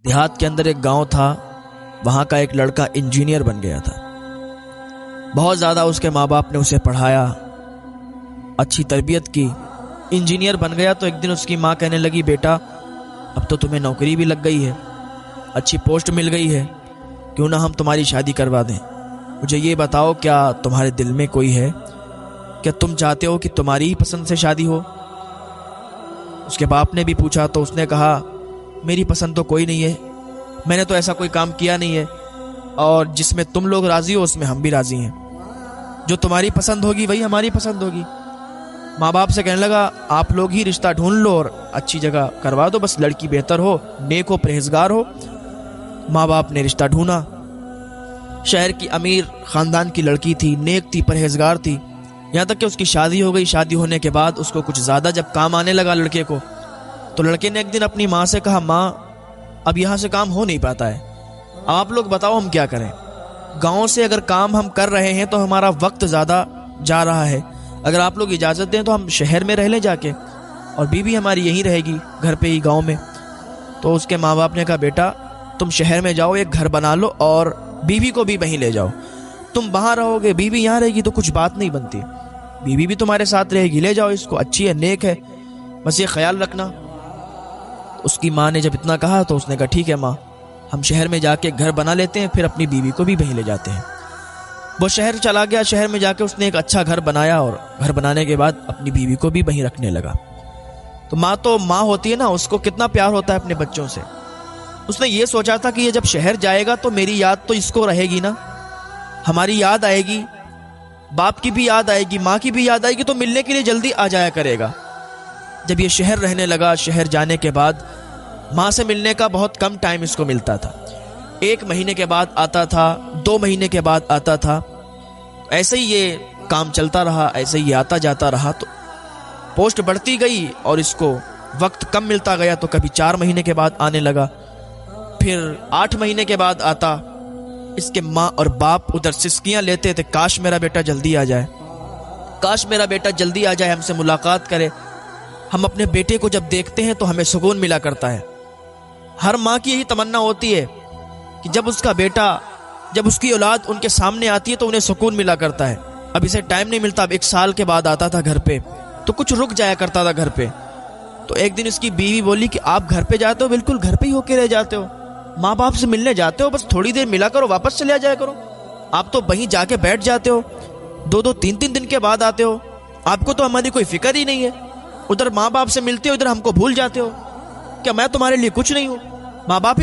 دیہات کے اندر ایک گاؤں تھا، وہاں کا ایک لڑکا انجینئر بن گیا تھا۔ بہت زیادہ اس کے ماں باپ نے اسے پڑھایا، اچھی تربیت کی، انجینئر بن گیا۔ تو ایک دن اس کی ماں کہنے لگی، بیٹا اب تو تمہیں نوکری بھی لگ گئی ہے، اچھی پوسٹ مل گئی ہے، کیوں نہ ہم تمہاری شادی کروا دیں؟ مجھے یہ بتاؤ، کیا تمہارے دل میں کوئی ہے؟ کیا تم چاہتے ہو کہ تمہاری ہی پسند سے شادی ہو؟ اس کے باپ نے بھی پوچھا تو اس نے کہا، میری پسند تو کوئی نہیں ہے، میں نے تو ایسا کوئی کام کیا نہیں ہے، اور جس میں تم لوگ راضی ہو اس میں ہم بھی راضی ہیں، جو تمہاری پسند ہوگی وہی ہماری پسند ہوگی۔ ماں باپ سے کہنے لگا، آپ لوگ ہی رشتہ ڈھونڈ لو اور اچھی جگہ کروا دو، بس لڑکی بہتر ہو، نیک ہو، پرہیزگار ہو۔ ماں باپ نے رشتہ ڈھونڈا، شہر کی امیر خاندان کی لڑکی تھی، نیک تھی، پرہیزگار تھی، یہاں تک کہ اس کی شادی ہو گئی۔ شادی ہونے کے بعد اس کو کچھ زیادہ جب کام آنے لگا لڑکے کو، تو لڑکے نے ایک دن اپنی ماں سے کہا، ماں اب یہاں سے کام ہو نہیں پاتا ہے، آپ لوگ بتاؤ ہم کیا کریں؟ گاؤں سے اگر کام ہم کر رہے ہیں تو ہمارا وقت زیادہ جا رہا ہے، اگر آپ لوگ اجازت دیں تو ہم شہر میں رہ لیں جا کے، اور بیوی ہماری یہیں رہے گی گھر پہ ہی گاؤں میں۔ تو اس کے ماں باپ نے کہا، بیٹا تم شہر میں جاؤ، ایک گھر بنا لو اور بیوی کو بھی وہیں لے جاؤ، تم وہاں رہو گے، بیوی یہاں رہے گی تو کچھ بات نہیں بنتی، بیوی بھی تمہارے ساتھ رہے گی، لے جاؤ اس کو، اچھی ہے، نیک ہے، بس یہ خیال رکھنا۔ اس کی ماں نے جب اتنا کہا تو اس نے کہا، ٹھیک ہے ماں، ہم شہر میں جا کے گھر بنا لیتے ہیں، پھر اپنی بیوی کو بھی وہیں لے جاتے ہیں۔ وہ شہر چلا گیا، شہر میں جا کے اس نے ایک اچھا گھر بنایا، اور گھر بنانے کے بعد اپنی بیوی کو بھی وہیں رکھنے لگا۔ تو ماں ہوتی ہے نا، اس کو کتنا پیار ہوتا ہے اپنے بچوں سے۔ اس نے یہ سوچا تھا کہ یہ جب شہر جائے گا تو میری یاد تو اس کو رہے گی نا، ہماری یاد آئے گی، باپ کی بھی یاد آئے گی، ماں کی بھی یاد آئے گی، تو ملنے کے لیے جلدی آ جایا کرے گا۔ جب یہ شہر رہنے لگا، شہر جانے کے بعد ماں سے ملنے کا بہت کم ٹائم اس کو ملتا تھا، 1 مہینے کے بعد آتا تھا، 2 مہینے کے بعد آتا تھا، ایسے ہی یہ کام چلتا رہا، ایسے ہی آتا جاتا رہا، تو پوسٹ بڑھتی گئی اور اس کو وقت کم ملتا گیا، تو کبھی 4 مہینے کے بعد آنے لگا، پھر 8 مہینے کے بعد آتا۔ اس کے ماں اور باپ ادھر سسکیاں لیتے تھے، کاش میرا بیٹا جلدی آ جائے، کاش میرا بیٹا جلدی آ جائے، ہم سے ملاقات کرے۔ ہم اپنے بیٹے کو جب دیکھتے ہیں تو ہمیں سکون ملا کرتا ہے۔ ہر ماں کی یہی تمنا ہوتی ہے کہ جب اس کا بیٹا، جب اس کی اولاد ان کے سامنے آتی ہے تو انہیں سکون ملا کرتا ہے۔ اب اسے ٹائم نہیں ملتا، اب 1 سال کے بعد آتا تھا گھر پہ، تو کچھ رک جایا کرتا تھا گھر پہ۔ تو ایک دن اس کی بیوی بولی کہ آپ گھر پہ جاتے ہو، بالکل گھر پہ ہی ہو کے رہ جاتے ہو، ماں باپ سے ملنے جاتے ہو، بس تھوڑی دیر ملا کرو، واپس چلے جایا کرو، آپ تو وہیں جا کے بیٹھ جاتے ہو، 2-2 3-3 دن کے بعد آتے ہو، آپ کو تو ہماری کوئی فکر ہی نہیں ہے، ادھر ماں باپ سے ملتے ہو، ادھر ہم کو بھول جاتے ہو، کیا میں تمہارے لیے کچھ نہیں ہوں؟ ماں باپ